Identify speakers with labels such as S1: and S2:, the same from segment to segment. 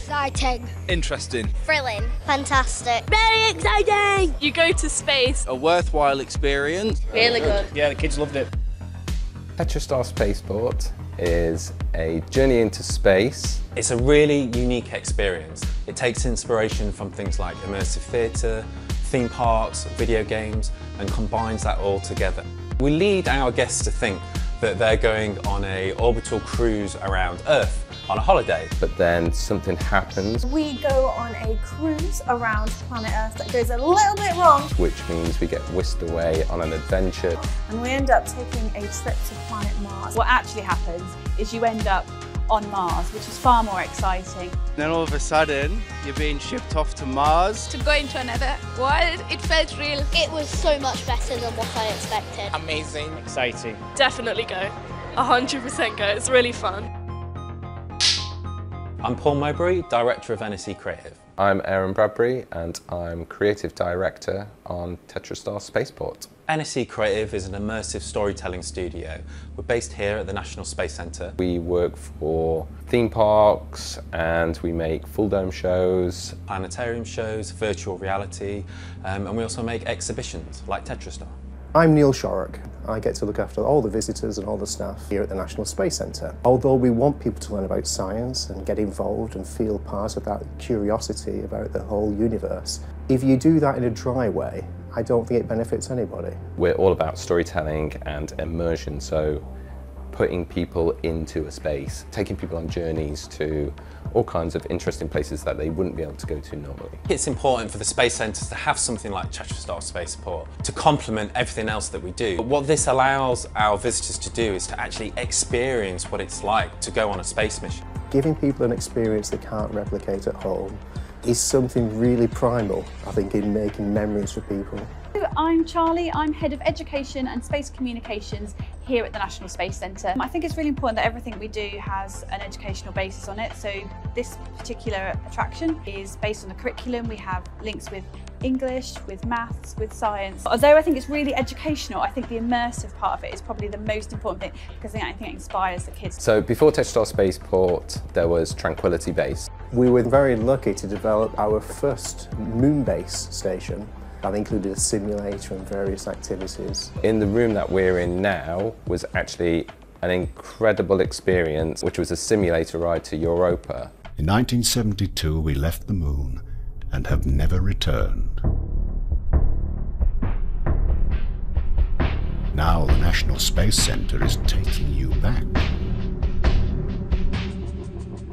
S1: Exciting.
S2: Interesting.
S1: Thrilling.
S3: Fantastic.
S1: Very exciting.
S4: You go to space.
S2: A worthwhile experience.
S1: Really good.
S5: Yeah, the kids loved it.
S6: Tetrastar Spaceport is a journey into space.
S7: It's a really unique experience. It takes inspiration from things like immersive theatre, theme parks, video games, and combines that all together. We lead our guests to think that they're going on an orbital cruise around Earth on a holiday.
S6: But then something happens,
S8: We go on a cruise around planet Earth that goes a little bit wrong,
S6: which means we get whisked away on an adventure.
S8: and we end up taking a trip to planet Mars.
S4: What actually happens is you end up on Mars, which is far more exciting.
S2: Then all of a sudden, you're being shipped off to Mars.
S9: To go into another world, it felt real.
S3: It was so much better than what I expected.
S5: Amazing. Exciting.
S4: Definitely go. 100% go. It's really fun.
S7: I'm Paul Mowbray, Director of NSC Creative.
S6: I'm Aaron Bradbury and I'm Creative Director on Tetrastar Spaceport.
S7: NSC Creative is an immersive storytelling studio. We're based here at the National Space Centre.
S6: We work for theme parks and we make full dome shows.
S7: Planetarium shows, virtual reality, and we also make exhibitions like Tetrastar.
S10: I'm Neil Shorrock. I get to look after all the visitors and all the staff here at the National Space Centre. Although we want people to learn about science and get involved and feel part of that curiosity about the whole universe, if you do that in a dry way, I don't think it benefits anybody.
S6: We're all about storytelling and immersion, so putting people into a space, taking people on journeys to all kinds of interesting places that they wouldn't be able to go to normally.
S7: It's important for the Space Centres to have something like Tetrastar Spaceport to complement everything else that we do. But what this allows our visitors to do is to actually experience what it's like to go on a space mission.
S10: Giving people an experience they can't replicate at home is something really primal, I think, in making memories for people.
S4: I'm Charlie. I'm Head of Education and Space Communications here at the National Space Centre. I think it's really important that everything we do has an educational basis on it. So this particular attraction is based on the curriculum. We have links with English, with maths, with science. Although I think it's really educational, I think the immersive part of it is probably the most important thing because I think it inspires the kids.
S6: So before Tetrastar Spaceport, there was Tranquility Base.
S10: We were very lucky to develop our first moon base station. That included a simulator and various activities.
S6: In the room that we're in now was actually an incredible experience, which was a simulator ride to Europa.
S11: In 1972, we left the moon and have never returned. Now the National Space Centre is taking you back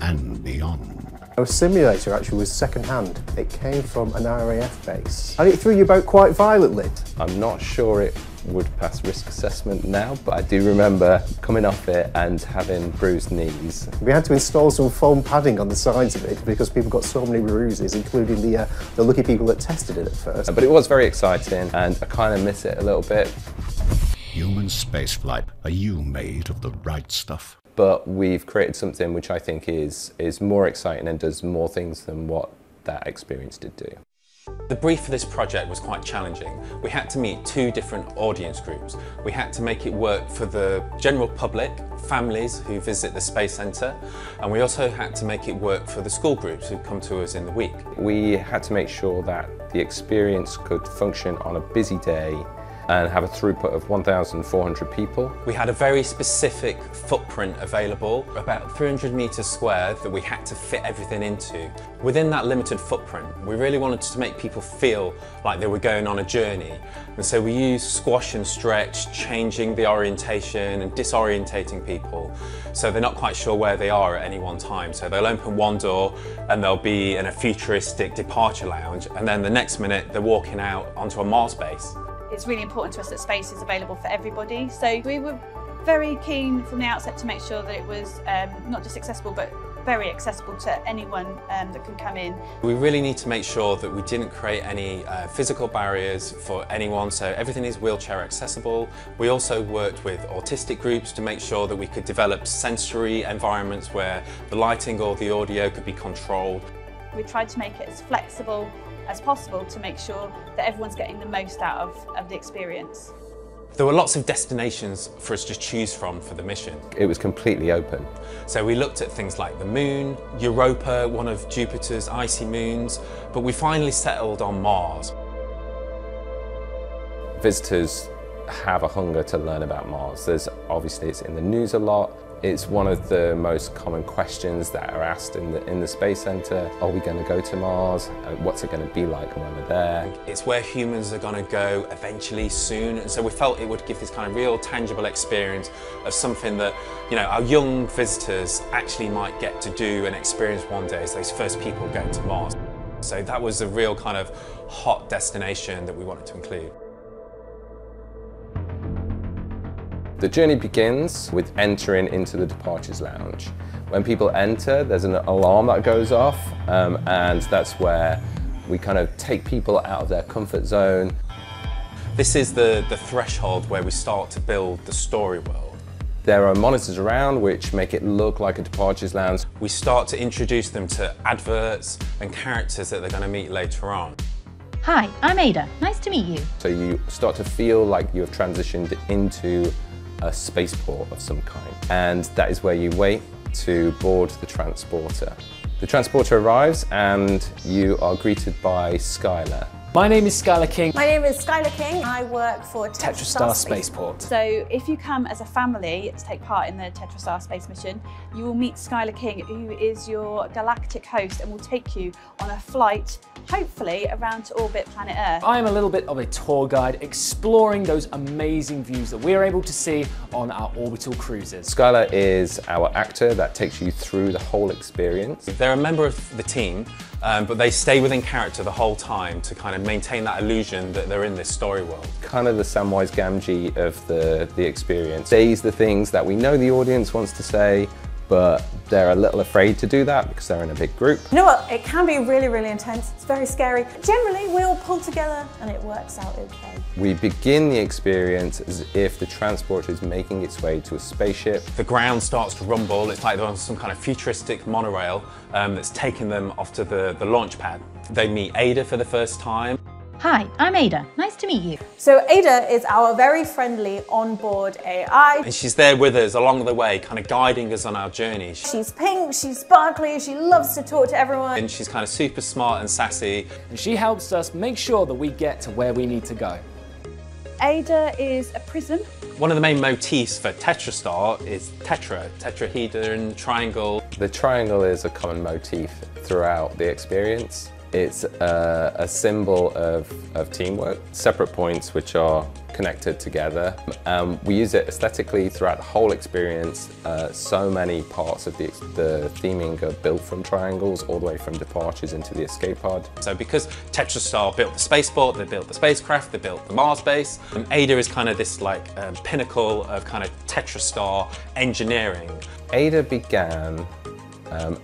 S11: and beyond.
S10: Our simulator actually was second-hand. It came from an RAF base. And it threw you about quite violently.
S6: I'm not sure it would pass risk assessment now, but I do remember coming off it and having bruised knees.
S10: We had to install some foam padding on the sides of it because people got so many bruises, including the lucky people that tested it at first.
S6: But it was very exciting and I kind of miss it a little bit.
S11: Human spaceflight, are you made of the right stuff?
S6: But we've created something which I think is more exciting and does more things than what that experience did do.
S7: The brief for this project was quite challenging. We had to meet two different audience groups. We had to make it work for the general public, families who visit the Space Centre, and we also had to make it work for the school groups who come to us in the week.
S6: We had to make sure that the experience could function on a busy day and have a throughput of 1,400 people.
S7: We had a very specific footprint available, about 300 metres square, that we had to fit everything into. Within that limited footprint, we really wanted to make people feel like they were going on a journey. And so we used squash and stretch, changing the orientation and disorientating people so they're not quite sure where they are at any one time. So they'll open one door and they'll be in a futuristic departure lounge, and then the next minute they're walking out onto a Mars base.
S4: It's really important to us that space is available for everybody. So we were very keen from the outset to make sure that it was not just accessible, but very accessible to anyone that can come in.
S7: We really need to make sure that we didn't create any physical barriers for anyone, so everything is wheelchair accessible. We also worked with autistic groups to make sure that we could develop sensory environments where the lighting or the audio could be controlled.
S4: We tried to make it as flexible as possible to make sure that everyone's getting the most out of the experience.
S7: There were lots of destinations for us to choose from for the mission.
S6: It was completely open.
S7: So we looked at things like the Moon, Europa, one of Jupiter's icy moons, but we finally settled on Mars.
S6: Visitors have a hunger to learn about Mars. Obviously it's in the news a lot. It's one of the most common questions that are asked in the Space Centre. Are we going to go to Mars? What's it going to be like when we're there?
S7: It's where humans are going to go eventually soon, and so we felt it would give this kind of real tangible experience of something that, you know, our young visitors actually might get to do and experience one day as those first people going to Mars. So that was a real kind of hot destination that we wanted to include.
S6: The journey begins with entering into the departures lounge. When people enter, there's an alarm that goes off, and that's where we kind of take people out of their comfort zone.
S7: This is the threshold where we start to build the story world.
S6: There are monitors around which make it look like a departures lounge.
S7: We start to introduce them to adverts and characters that they're going to meet later on.
S1: Hi, I'm Ada. Nice to meet you.
S6: So you start to feel like you have transitioned into a spaceport of some kind, and that is where you wait to board the transporter. The transporter arrives and you are greeted by Skylar.
S5: My name is Skylar King.
S8: My name is Skylar King. I work for
S5: Tetrastar Spaceport.
S4: So if you come as a family to take part in the Tetrastar Space mission, you will meet Skylar King, who is your galactic host and will take you on a flight, hopefully around to orbit planet Earth.
S5: I am a little bit of a tour guide exploring those amazing views that we are able to see on our orbital cruises.
S6: Skylar is our actor that takes you through the whole experience.
S7: They're a member of the team, but they stay within character the whole time to kind of maintain that illusion that they're in this story world.
S6: Kind of the Samwise Gamgee of the experience. Says the things that we know the audience wants to say, but they're a little afraid to do that because they're in a big group.
S8: You know what? It can be really, really intense. It's very scary. Generally, we all pull together and it works out okay.
S6: We begin the experience as if the transporter is making its way to a spaceship.
S7: The ground starts to rumble. It's like they're on some kind of futuristic monorail that's taking them off to the launch pad. They meet Ada for the first time.
S1: Hi, I'm Ada. Nice to meet you.
S8: So Ada is our very friendly onboard AI.
S7: And she's there with us along the way, kind of guiding us on our journey.
S8: She's pink, she's sparkly, she loves to talk to everyone.
S7: And she's kind of super smart and sassy.
S5: And she helps us make sure that we get to where we need to go.
S4: Ada is a prism.
S7: One of the main motifs for Tetrastar is tetrahedron, triangle.
S6: The triangle is a common motif throughout the experience. It's a symbol of teamwork, separate points which are connected together. We use it aesthetically throughout the whole experience. So many parts of the theming are built from triangles, all the way from departures into the escape pod.
S7: So because Tetrastar built the spaceport, they built the spacecraft, they built the Mars base, Ada is kind of this like pinnacle of kind of Tetrastar engineering.
S6: Ada began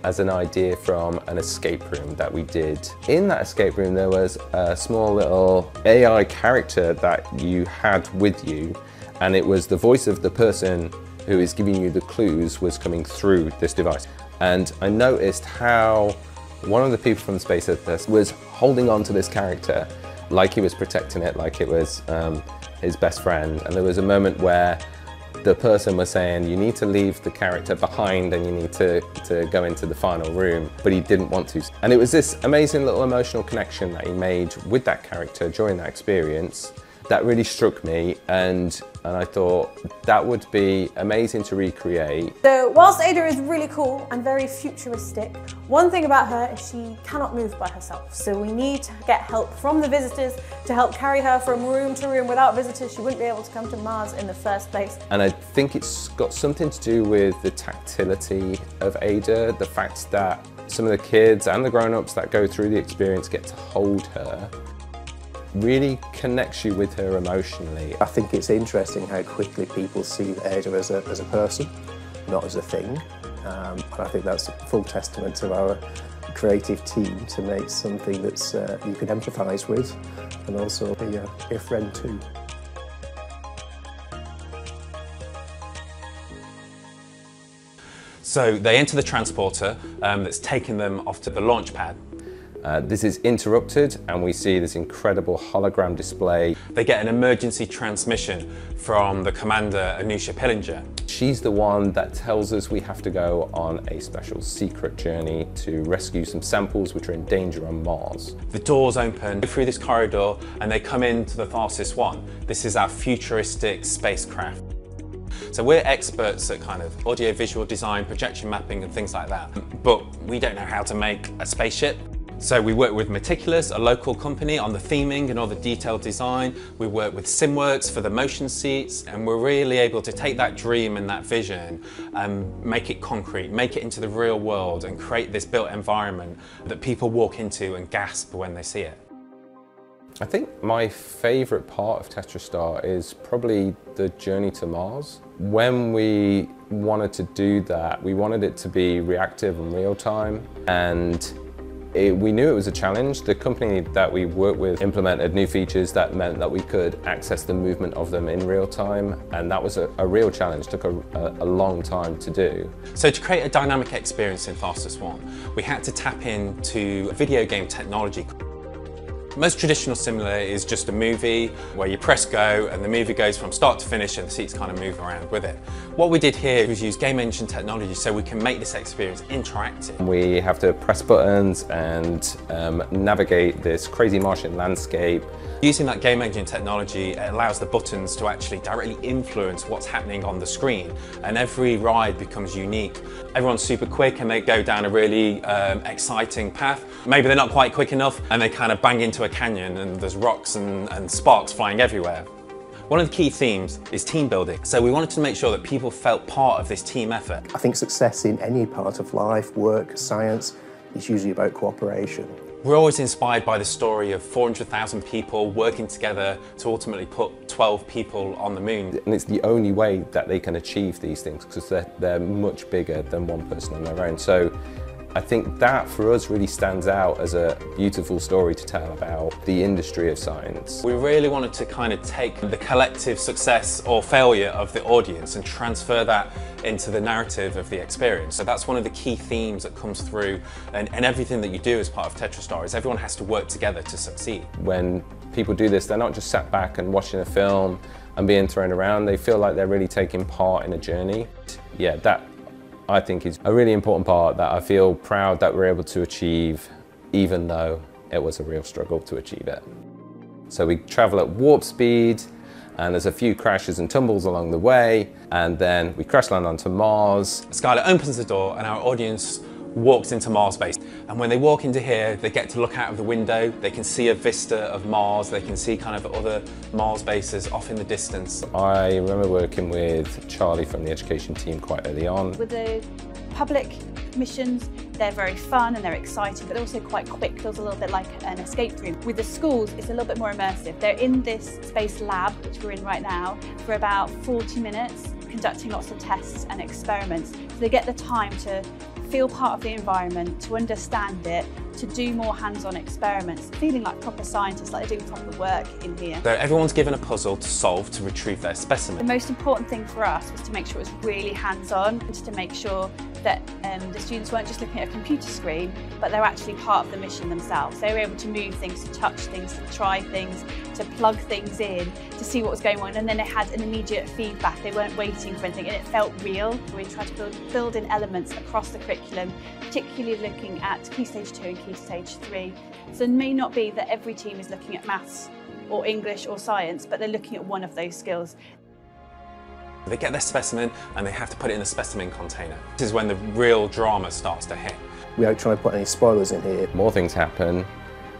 S6: as an idea from an escape room that we did. In that escape room there was a small little AI character that you had with you, and it was the voice of the person who is giving you the clues was coming through this device. And I noticed how one of the people from Space Center was holding on to this character like he was protecting it, like it was his best friend. And there was a moment where the person was saying, you need to leave the character behind and you need to go into the final room, but he didn't want to. And it was this amazing little emotional connection that he made with that character during that experience that really struck me, and I thought that would be amazing to recreate.
S8: So whilst Ada is really cool and very futuristic, one thing about her is she cannot move by herself. So we need to get help from the visitors to help carry her from room to room. Without visitors, she wouldn't be able to come to Mars in the first place.
S6: And I think it's got something to do with the tactility of Ada, the fact that some of the kids and the grown-ups that go through the experience get to hold her. Really connects you with her emotionally.
S10: I think it's interesting how quickly people see Ada as a person, not as a thing. And I think that's a full testament to our creative team to make something that's you can empathise with and also be a friend too.
S7: So they enter the transporter that's taking them off to the launch pad.
S6: This is interrupted and we see this incredible hologram display.
S7: They get an emergency transmission from the commander, Anusha Pillinger.
S6: She's the one that tells us we have to go on a special secret journey to rescue some samples which are in danger on Mars.
S7: The doors open through this corridor and they come into the Tharsis 1. This is our futuristic spacecraft. So we're experts at kind of audio-visual design, projection mapping and things like that. But we don't know how to make a spaceship. So we work with Meticulous, a local company, on the theming and all the detailed design. We work with Simworx for the motion seats, and we're really able to take that dream and that vision and make it concrete, make it into the real world and create this built environment that people walk into and gasp when they see it.
S6: I think my favourite part of Tetrastar is probably the journey to Mars. When we wanted to do that, we wanted it to be reactive and real time, and we knew it was a challenge. The company that we worked with implemented new features that meant that we could access the movement of them in real time, and that was a real challenge. It took a long time to do.
S7: So to create a dynamic experience in Tharsis 1, we had to tap into video game technology. Most traditional simulator is just a movie where you press go and the movie goes from start to finish and the seats kind of move around with it. What we did here was use game engine technology so we can make this experience interactive.
S6: We have to press buttons and navigate this crazy Martian landscape.
S7: Using that game engine technology, it allows the buttons to actually directly influence what's happening on the screen, and every ride becomes unique. Everyone's super quick and they go down a really exciting path. Maybe they're not quite quick enough and they kind of bang into a canyon and there's rocks and sparks flying everywhere. One of the key themes is team building. So we wanted to make sure that people felt part of this team effort.
S10: I think success in any part of life, work, science, is usually about cooperation.
S7: We're always inspired by the story of 400,000 people working together to ultimately put 12 people on the moon.
S6: And it's the only way that they can achieve these things because they're much bigger than one person on their own. So I think that for us really stands out as a beautiful story to tell about the industry of science.
S7: We really wanted to kind of take the collective success or failure of the audience and transfer that into the narrative of the experience. So that's one of the key themes that comes through and everything that you do as part of Tetrastar is everyone has to work together to succeed.
S6: When people do this, they're not just sat back and watching a film and being thrown around, they feel like they're really taking part in a journey. Yeah, that I think is a really important part that I feel proud that we're able to achieve, even though it was a real struggle to achieve it. So we travel at warp speed, and there's a few crashes and tumbles along the way, and then we crash land onto Mars.
S7: Skylar opens the door and our audience walks into Mars base. And when they walk into here, they get to look out of the window, they can see a vista of Mars, they can see kind of other Mars bases off in the distance.
S6: I remember working with Charlie from the education team quite early on.
S4: With the public missions, they're very fun and they're exciting, but they're also quite quick. Feels a little bit like an escape room. With the schools, it's a little bit more immersive. They're in this space lab, which we're in right now, for about 40 minutes, conducting lots of tests and experiments. So they get the time to feel part of the environment, to understand it, to do more hands-on experiments, feeling like proper scientists, like they're doing proper work in here.
S7: So everyone's given a puzzle to solve to retrieve their specimen.
S4: The most important thing for us was to make sure it was really hands-on, just to make sure that the students weren't just looking at a computer screen, but they're actually part of the mission themselves. They were able to move things, to touch things, to try things, to plug things in, to see what was going on, and then they had an immediate feedback. They weren't waiting for anything, and it felt real. We tried to build in elements across the curriculum, particularly looking at Key Stage 2 and Key Stage 3. So it may not be that every team is looking at maths or English or science, but they're looking at one of those skills.
S7: They get their specimen and they have to put it in a specimen container. This is when the real drama starts to hit.
S10: We aren't trying to put any spoilers in here.
S6: More things happen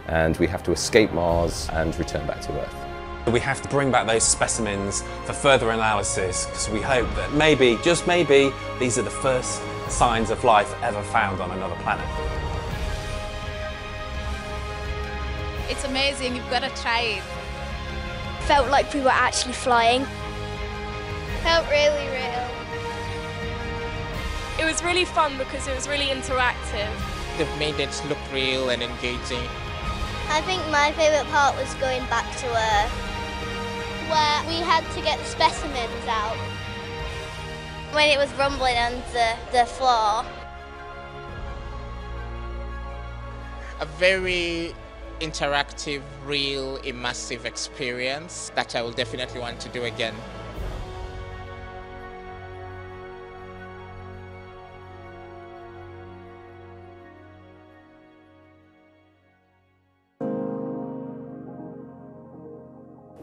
S6: and we have to escape Mars and return back to Earth.
S7: We have to bring back those specimens for further analysis because we hope that maybe, just maybe, these are the first signs of life ever found on another planet.
S9: It's amazing, you've got to try it.
S3: Felt like we were actually flying. Felt really real.
S12: It was really fun because it was really interactive.
S13: They've made it look real and engaging.
S3: I think my favourite part was going back to Earth, where we had to get the specimens out. When it was rumbling on the floor.
S13: a very interactive, real, immersive experience that I will definitely want to do again.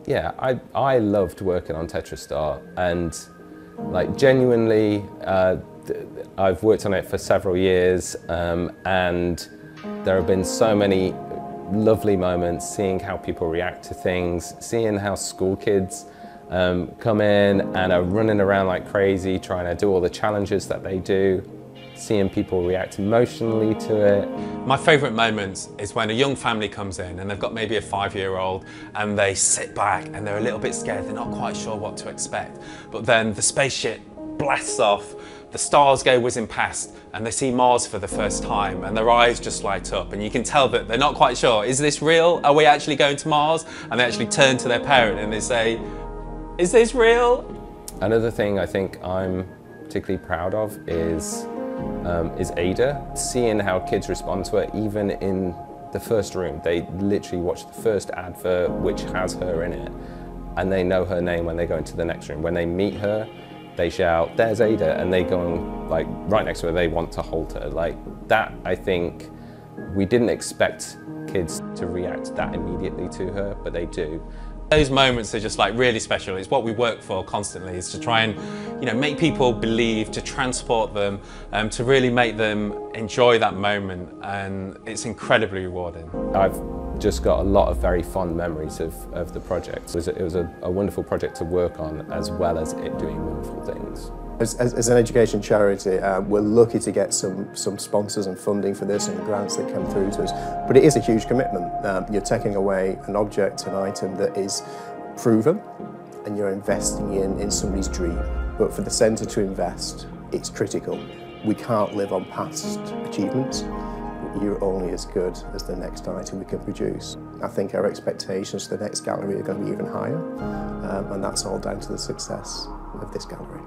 S6: Yeah, I loved working on Tetrastar, and like genuinely, I've worked on it for several years, and there have been so many lovely moments, seeing how people react to things, seeing how school kids come in and are running around like crazy, trying to do all the challenges that they do, seeing people react emotionally to it.
S7: My favourite moment is when a young family comes in and they've got maybe a 5-year-old and they sit back and they're a little bit scared, they're not quite sure what to expect. But then the spaceship blasts off, the stars go whizzing past and they see Mars for the first time and their eyes just light up and you can tell that they're not quite sure, is this real? Are we actually going to Mars? And they actually turn to their parent and they say, is this real?
S6: Another thing I think I'm particularly proud of is Ada, seeing how kids respond to it, even in the first room. They literally watch the first advert which has her in it and they know her name when they go into the next room. When they meet her, they shout, there's Ada, and they go and, like, right next to her, they want to hold her. Like that, I think we didn't expect kids to react that immediately to her, but they do.
S7: Those moments are just like really special. It's what we work for constantly, is to try and, you know, make people believe, to transport them, to really make them enjoy that moment, and it's incredibly rewarding.
S6: I've just got a lot of very fond memories of the project. It was a wonderful project to work on, as well as it doing wonderful things.
S10: As an education charity, we're lucky to get some sponsors and funding for this and grants that come through to us. But it is a huge commitment. You're taking away an object, an item that is proven, and you're investing in somebody's dream. But for the centre to invest, it's critical. We can't live on past achievements. You're only as good as the next item we can produce. I think our expectations for the next gallery are going to be even higher, and that's all down to the success of this gallery.